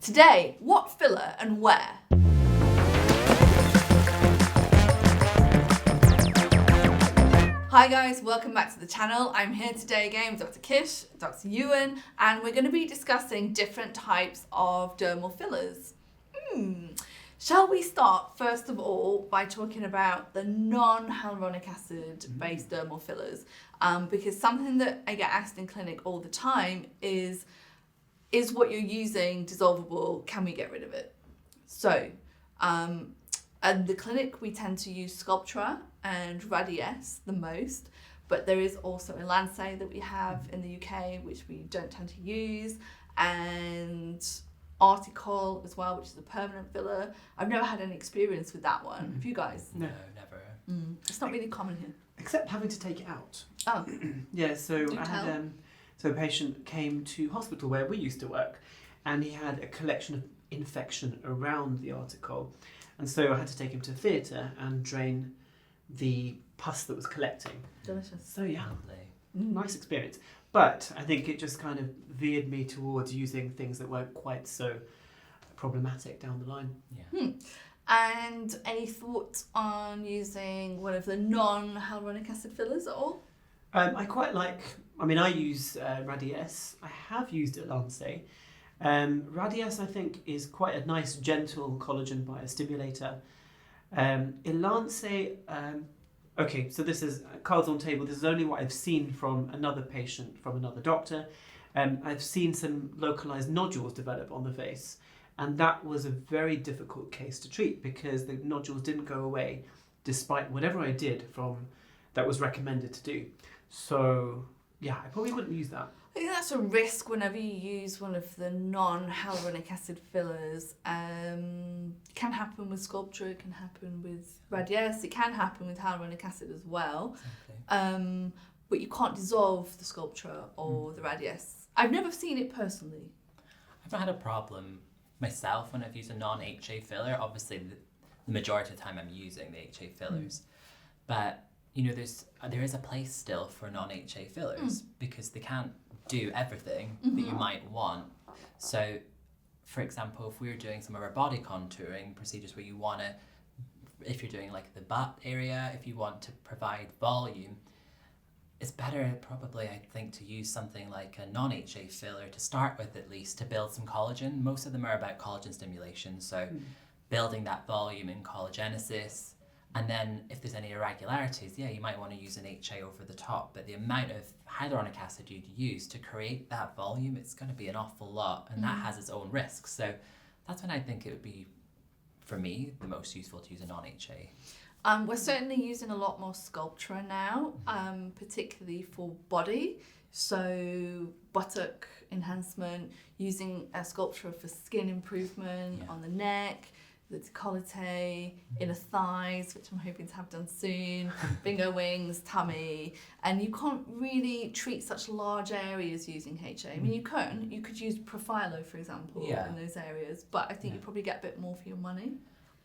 Today, what filler and where? Hi guys, welcome back to the channel. I'm here today again with Dr. Kish, Dr. Euan, and we're going to be discussing different types of dermal fillers. Shall we start first of all by talking about the non-hyaluronic acid based dermal fillers? Because something that I get asked in clinic all the time is what you're using dissolvable? Can we get rid of it? So, at the clinic we tend to use Sculptra and Radiesse the most, but there is also Ellanse that we have in the UK, which we don't tend to use, and Articol as well, which is a permanent filler. I've never had any experience with that one. Have you guys? No, never. It's not really common here. Except having to take it out. Oh. Yeah, so Do I tell. had so a patient came to hospital where we used to work, and he had a collection of infection around the article, and so I had to take him to theatre and drain the pus that was collecting. Delicious. So yeah, Lovely. nice experience. But I think it just kind of veered me towards using things that weren't quite so problematic down the line. Yeah. And any thoughts on using one of the non-hyaluronic acid fillers at all? I quite like, I use Radiesse. I have used Ellanse. Radiesse, I think, is quite a nice, gentle collagen biostimulator. Ellanse, okay, so this is cards on table. This is only what I've seen from another patient, from another doctor. I've seen some localized nodules develop on the face, and that was a very difficult case to treat because the nodules didn't go away despite whatever I did from that was recommended to do. So yeah, I probably wouldn't use that. I think that's a risk whenever you use one of the non-hyaluronic acid fillers. It can happen with Sculptra, it can happen with Radiesse, it can happen with hyaluronic acid as well. Exactly. But you can't dissolve the Sculptra or the Radiesse. I've never seen it personally. I've not had a problem myself when I've used a non-HA filler. Obviously, the majority of the time I'm using the HA fillers. But, you know, there is a place still for non-HA fillers because they can't do everything that you might want. So, for example, if we were doing some of our body contouring procedures where you want to, if you're doing like the butt area, if you want to provide volume, it's better probably, I think, to use something like a non-HA filler to start with, at least to build some collagen. Most of them are about collagen stimulation, so building that volume in collagenesis. And then if there's any irregularities, yeah, you might want to use an HA over the top, but the amount of hyaluronic acid you'd use to create that volume, it's going to be an awful lot, and that has its own risks. So that's when I think it would be, for me, the most useful to use a non-HA. We're certainly using a lot more Sculptra now, particularly for body. So buttock enhancement, using a Sculptra for skin improvement on the neck, the décolleté, inner thighs, which I'm hoping to have done soon, bingo wings, tummy, and you can't really treat such large areas using HA. I mean, you could use Profhilo, for example, in those areas, but I think you probably get a bit more for your money.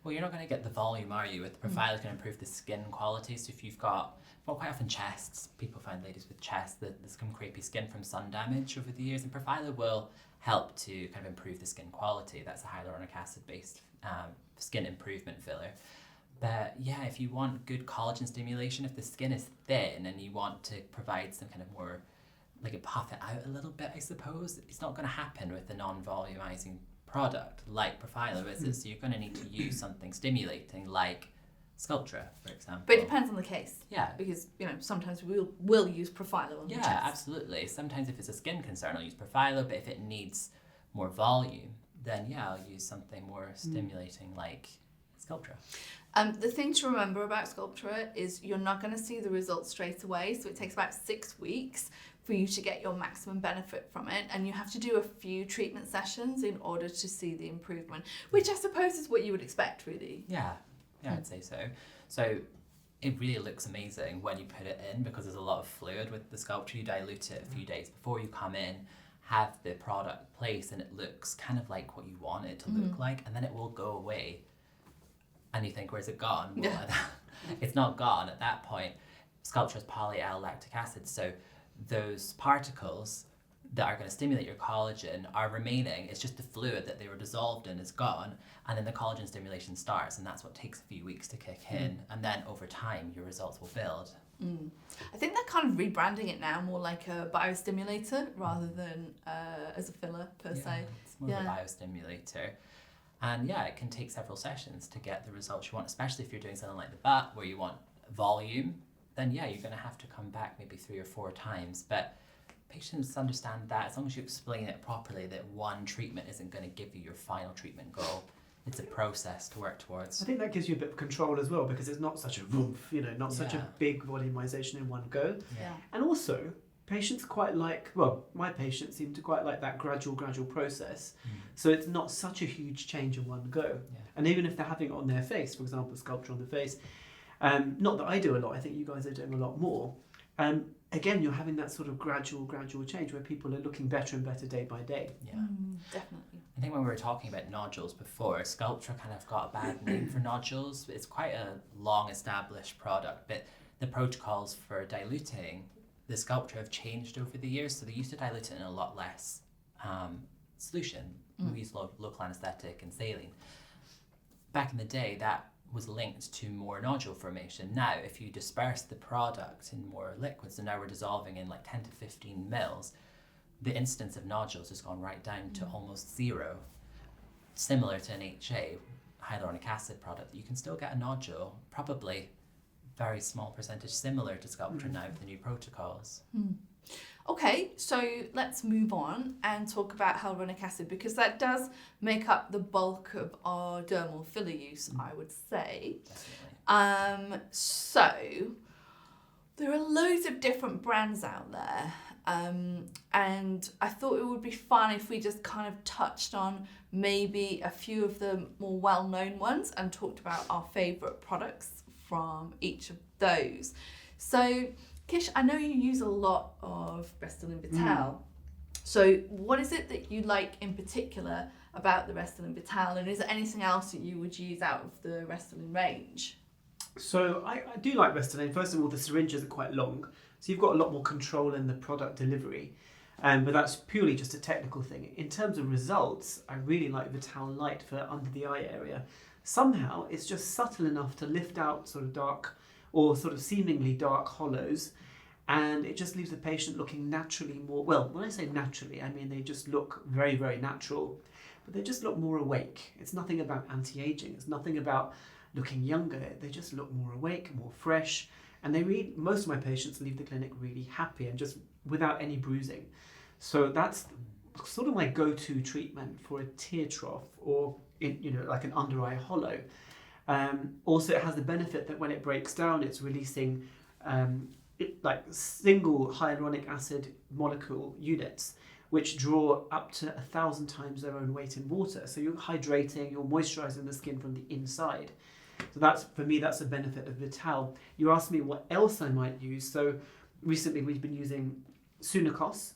Well, you're not going to get the volume, are you? With the Profhilo, it's going to improve the skin quality. So if you've got, well, quite often chests, people find ladies with chests that there's some crepey skin from sun damage over the years, and Profhilo will help to kind of improve the skin quality. That's a hyaluronic acid-based skin improvement filler. But yeah, if you want good collagen stimulation, if the skin is thin and you want to provide some kind of more, like a puff it out a little bit, I suppose, it's not going to happen with the non-volumizing product like Profhilo, is it? So you're going to need to use something stimulating like Sculptra, for example. But it depends on the case. Yeah. Because, you know, sometimes we'll use Profhilo on the chest. Yeah, absolutely. Sometimes if it's a skin concern, I'll use Profhilo, but if it needs more volume, then yeah, I'll use something more stimulating like Sculptra. The thing to remember about Sculptra is you're not going to see the results straight away, so it takes about 6 weeks for you to get your maximum benefit from it, and you have to do a few treatment sessions in order to see the improvement, which I suppose is what you would expect, really. Yeah, I'd say so. So it really looks amazing when you put it in because there's a lot of fluid with the Sculptra. You dilute it a few days before you come in, have the product placed, and it looks kind of like what you want it to look like, and then it will go away. And you think, where's it gone? Well, it's not gone at that point. Sculptra is poly-L lactic acid, so those particles that are going to stimulate your collagen are remaining. It's just the fluid that they were dissolved in is gone, and then the collagen stimulation starts, and that's what takes a few weeks to kick in, and then over time your results will build. I think they're kind of rebranding it now more like a biostimulator rather than as a filler per se. It's more of a biostimulator. And yeah, it can take several sessions to get the results you want, especially if you're doing something like the butt where you want volume. Then yeah, you're going to have to come back maybe 3 or 4 times. But patients understand that as long as you explain it properly, that one treatment isn't going to give you your final treatment goal. It's a process to work towards. I think that gives you a bit of control as well, because it's not such a woof, not such a big volumization in one go. Yeah. And also, patients quite like, well, my patients seem to quite like that gradual process. So it's not such a huge change in one go. Yeah. And even if they're having it on their face, for example, Sculptra on the face, not that I do a lot, I think you guys are doing a lot more. Again, you're having that sort of gradual change where people are looking better and better day by day. Yeah. Definitely. I think when we were talking about nodules before, Sculptra kind of got a bad name for nodules. It's quite a long established product, but the protocols for diluting the Sculptra have changed over the years. So they used to dilute it in a lot less solution. We used local anesthetic and saline. Back in the day, that was linked to more nodule formation. Now, if you disperse the product in more liquids, so now we're dissolving in like 10 to 15 mils, the incidence of nodules has gone right down to almost 0. Similar to an HA, hyaluronic acid product, you can still get a nodule, probably very small percentage, similar to Sculptra now with the new protocols. Okay, so let's move on and talk about hyaluronic acid, because that does make up the bulk of our dermal filler use, I would say. Definitely. So there are loads of different brands out there, and I thought it would be fun if we just kind of touched on maybe a few of the more well-known ones and talked about our favourite products from each of those. So Kish, I know you use a lot of Restylane Vital. So what is it that you like in particular about the Restylane Vital, and is there anything else that you would use out of the Restylane range? So I do like Restylane. First of all, the syringes are quite long, so you've got a lot more control in the product delivery. But that's purely just a technical thing. In terms of results, I really like Vital Light for under the eye area. Somehow it's just subtle enough to lift out sort of dark or sort of seemingly dark hollows, and it just leaves the patient looking naturally more, well, when I say naturally, I mean they just look very, very natural, but they just look more awake. It's nothing about anti-aging, it's nothing about looking younger, they just look more awake, more fresh, and most of my patients leave the clinic really happy and just without any bruising. So that's sort of my go-to treatment for a tear trough or like an under eye hollow. Also, it has the benefit that when it breaks down, it's releasing like single hyaluronic acid molecule units, which draw up to 1,000 times their own weight in water. So you're hydrating, you're moisturizing the skin from the inside. So that's, for me, that's a benefit of Vital. You asked me what else I might use. So recently we've been using Sunekos,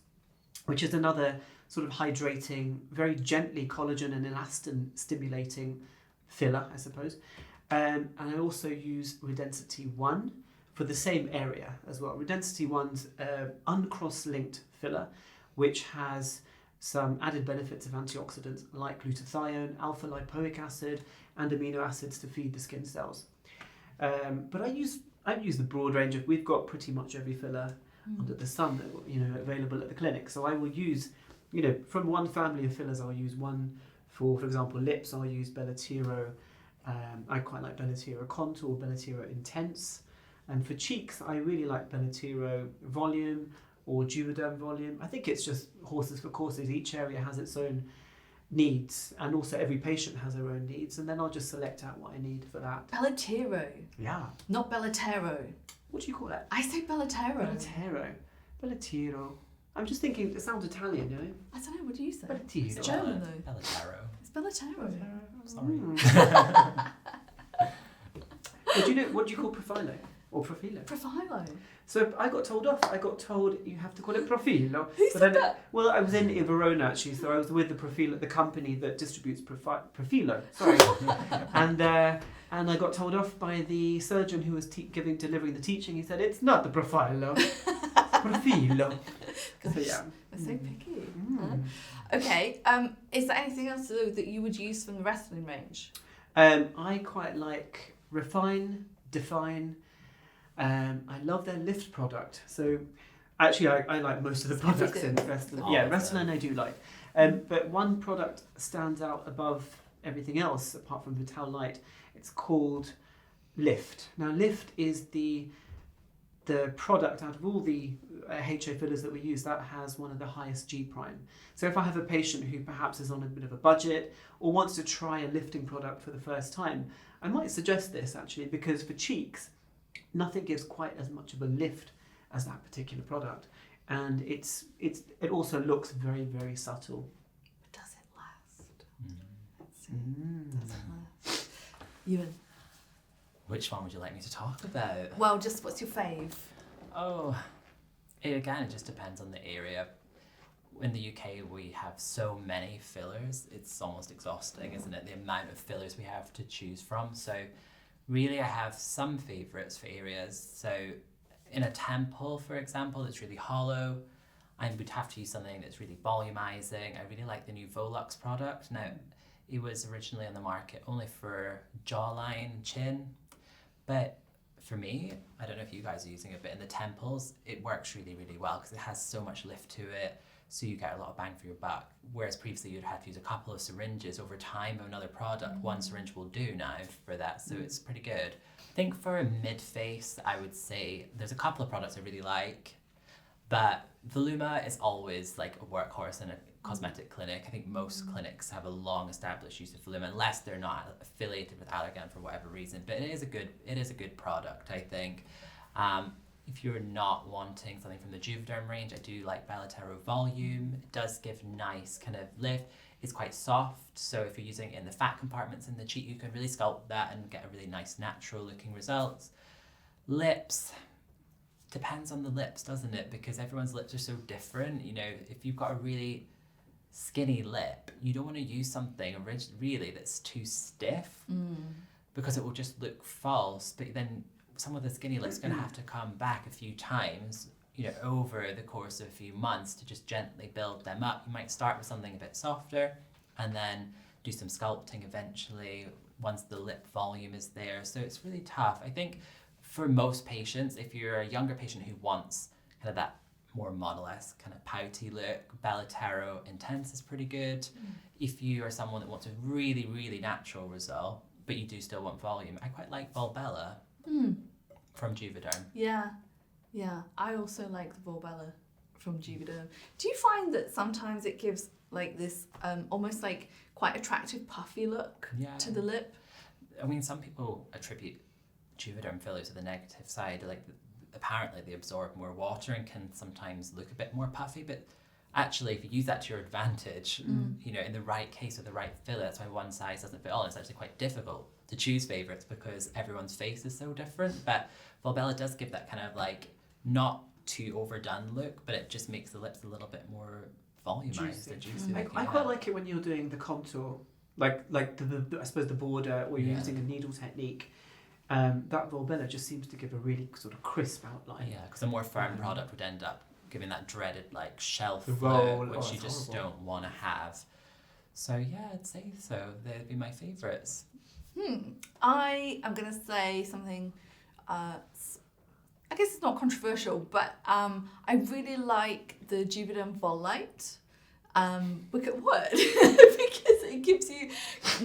which is another sort of hydrating, very gently collagen and elastin stimulating filler, I suppose. And I also use Redensity 1 for the same area as well. Redensity 1's uncross-linked filler, which has some added benefits of antioxidants like glutathione, alpha lipoic acid, and amino acids to feed the skin cells. But I use the broad range of, we've got pretty much every filler under the sun that, available at the clinic. So I will use, from one family of fillers, I'll use one for example, lips, I'll use Belotero. I quite like Belotero Contour, Belotero Intense. And for cheeks, I really like Belotero Volume or Duoderm Volume. I think it's just horses for courses. Each area has its own needs, and also every patient has their own needs, and then I'll just select out what I need for that. Belotero. Yeah. Not Belotero. What do you call that? I say Belotero. Belotero. I'm just thinking, it sounds Italian, I don't know, what do you say? Belotero. It's German though. Belotero. It's Belotero. Sorry. What do you call Profhilo? Or Profhilo? Profhilo. So I got told off. I got told you have to call it Profhilo. Who said that? Well, I was in Verona actually, so I was with the Profhilo, the company that distributes Profhilo. Sorry, and I got told off by the surgeon who was delivering the teaching. He said it's not the Profhilo. Profhilo. So yeah. We're so picky. Huh? Okay, is there anything else that you would use from the Restylane range? I quite like Refine, Defyne. I love their Lyft product. So actually, I like most of the products in Restylane. Yeah, Restylane I do like. But one product stands out above everything else, apart from Vital Light. It's called Lyft. Now, Lyft is the product out of all the HA fillers that we use that has one of the highest G prime. So if I have a patient who perhaps is on a bit of a budget or wants to try a lifting product for the first time, I might suggest this actually, because for cheeks, nothing gives quite as much of a lift as that particular product. And it also looks very, very subtle. Does it last? Let's see. Does it last? Euan. Which one would you like me to talk about? Well, just what's your fave? Oh, it just depends on the area. In the UK, we have so many fillers. It's almost exhausting, isn't it? The amount of fillers we have to choose from. So really, I have some favourites for areas. So in a temple, for example, that's really hollow, I would have to use something that's really volumizing. I really like the new Volux product. Now, it was originally on the market only for jawline, chin, but for me, I don't know if you guys are using it, but in the temples, it works really, really well because it has so much lift to it, so you get a lot of bang for your buck. Whereas previously you'd have to use a couple of syringes over time of another product. One syringe will do now for that, so it's pretty good. I think for a mid-face, I would say there's a couple of products I really like, but Voluma is always like a workhorse in a cosmetic clinic. I think most clinics have a long established use of Voluma, unless they're not affiliated with Aliaxin for whatever reason. But it is a good product, I think. If you're not wanting something from the Juvederm range, I do like Belotero Volume. It does give nice kind of lift. It's quite soft, so if you're using it in the fat compartments in the cheek, you can really sculpt that and get a really nice natural looking results. Lips. Depends on the lips, doesn't it? Because everyone's lips are so different. You know, if you've got a really skinny lip, you don't want to use something really that's too stiff because it will just look false. But then some of the skinny lips are going to have to come back a few times, you know, over the course of a few months to just gently build them up. You might start with something a bit softer and then do some sculpting eventually once the lip volume is there. So it's really tough. I think for most patients, if you're a younger patient who wants kind of that more model-esque kind of pouty look, Belotero Intense is pretty good. If you are someone that wants a really, really natural result, but you do still want volume, I quite like Volbella from Juvederm. Yeah. I also like the Volbella from Juvederm. Do you find that sometimes it gives like this almost like quite attractive puffy look to the lip? I mean, some people attribute Juvederm fillers to the negative side, like apparently they absorb more water and can sometimes look a bit more puffy, but actually if you use that to your advantage, you know, in the right case with the right filler, that's why one size doesn't fit all. It's actually quite difficult to choose favourites because everyone's face is so different. But Volbella does give that kind of like not too overdone look, but it just makes the lips a little bit more volumized and juicy. I quite like it when you're doing the contour, like the I suppose the border, or you're using a needle technique. That Volbella just seems to give a really sort of crisp outline. Yeah, because a more firm product would end up giving that dreaded like shelf roll, look, which you just don't want to have. So yeah, I'd say so. They'd be my favourites. I am going to say something, I guess it's not controversial, but I really like the Juvederm Volite. What? Because it gives you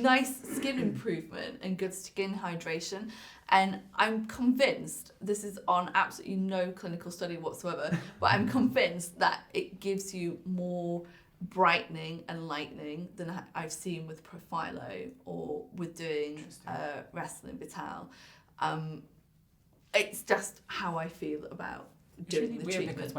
nice skin improvement and good skin hydration. And I'm convinced, this is on absolutely no clinical study whatsoever, but I'm convinced that it gives you more brightening and lightening than I've seen with Profhilo or with doing Restylane Vital. It's just how I feel about doing really the weird treatment. because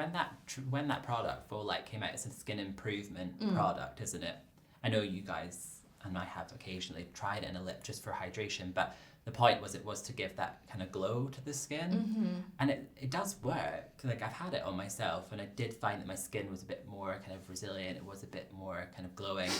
when that product Volite came out, it's a skin improvement product, isn't it? I know you guys and I have occasionally tried it in a lip just for hydration, but the point was it was to give that kind of glow to the skin, and it does work. Like I've had it on myself, and I did find that my skin was a bit more kind of resilient. It was a bit more kind of glowing.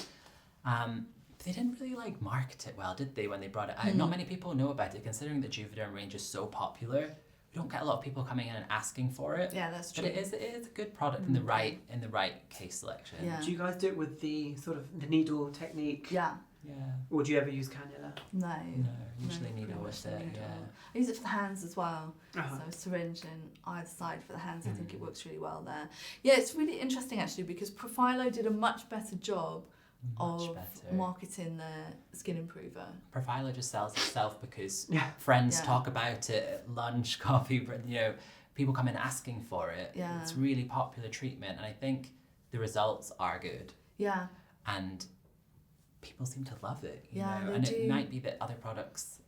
But they didn't really like market it well, did they? When they brought it out, not many people know about it, considering the Juvederm range is so popular. don't get a lot of people coming in and asking for it. Yeah, that's true. But it is a good product in the right case selection. Yeah. Do you guys do it with the sort of the needle technique? Yeah. Yeah. Or do you ever use cannula? No. No, usually pretty needle much with it. needle. Yeah. I use it for the hands as well. Uh-huh. So syringe in either side for the hands. I think it works really well there. Yeah, it's really interesting actually because Profhilo did a much better job Much of better. marketing their skin improver. Profhilo just sells itself because Yeah. friends Yeah. talk about it at lunch, coffee, people come in asking for it. Yeah. It's really popular treatment, and I think the results are good. Yeah. And people seem to love it, you Yeah, know. they And do. it might be that other products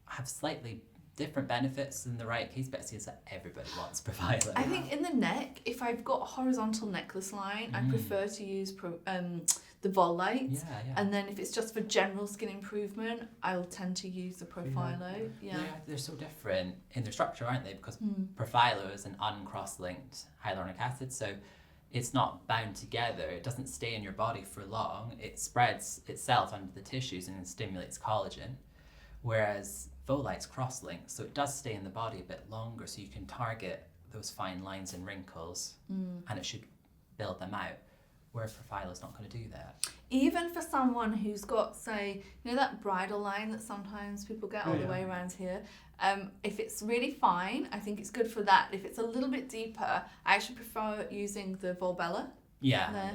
have slightly different benefits in the right case, but it seems that everybody wants Profhilo. I think in the neck, if I've got a horizontal necklace line, I prefer to use the Volux. Yeah. And then if it's just for general skin improvement, I'll tend to use the Profhilo. Yeah. They're so different in their structure, aren't they? Because Profhilo is an uncross-linked hyaluronic acid, so it's not bound together. It doesn't stay in your body for long. It spreads itself under the tissues and stimulates collagen. Whereas Volux cross-linked, so it does stay in the body a bit longer, so you can target those fine lines and wrinkles, and it should build them out. Whereas Profilo's not going to do that. Even for someone who's got, say, that bridal line that sometimes people get all the way around here, if it's really fine, I think it's good for that. If it's a little bit deeper, I actually prefer using the Volbella. Yeah.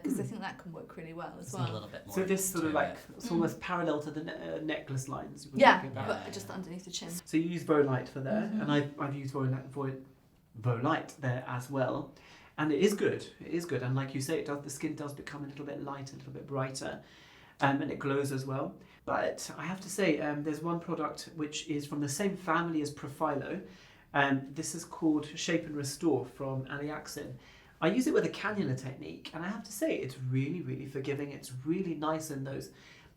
Because I think that can work really well as It's well. a little bit more. So this sort of to like, it. it's almost parallel to the necklace lines. we were Yeah, talking about. but just underneath the chin. So you use Volite for there, and I've used Volite there as well, and it is good. It is good, and like you say, the skin does become a little bit lighter, a little bit brighter, and it glows as well. But I have to say, there's one product which is from the same family as Profhilo, and this is called Shape and Restore from Aliaxin. I use it with a cannula technique, and I have to say it's really, really forgiving. It's really nice in those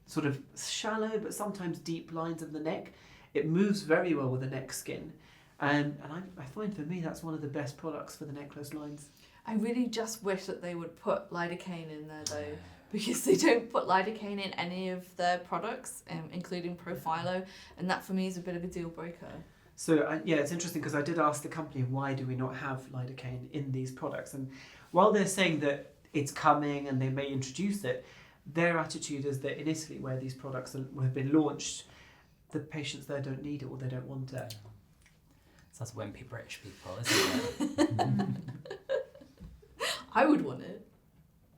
sort of shallow but sometimes deep lines of the neck. It moves very well with the neck skin, and I find for me that's one of the best products for the necklace lines. I really just wish that they would put lidocaine in there though, because they don't put lidocaine in any of their products, including Profhilo, and that for me is a bit of a deal breaker. So it's interesting because I did ask the company why do we not have lidocaine in these products, and while they're saying that it's coming and they may introduce it, their attitude is that in Italy where these products have been launched, the patients there don't need it or they don't want it. So that's wimpy British people, isn't it? I would want it.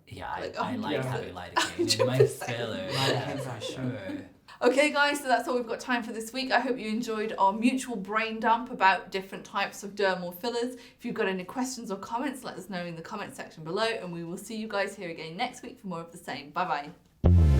Yeah, Like, I like 100%. having lidocaine in my 100%. filler. Lidocaine Yeah, for for sure. sure. Okay guys, so that's all we've got time for this week. I hope you enjoyed our mutual brain dump about different types of dermal fillers. If you've got any questions or comments, let us know in the comment section below, and we will see you guys here again next week for more of the same. Bye bye.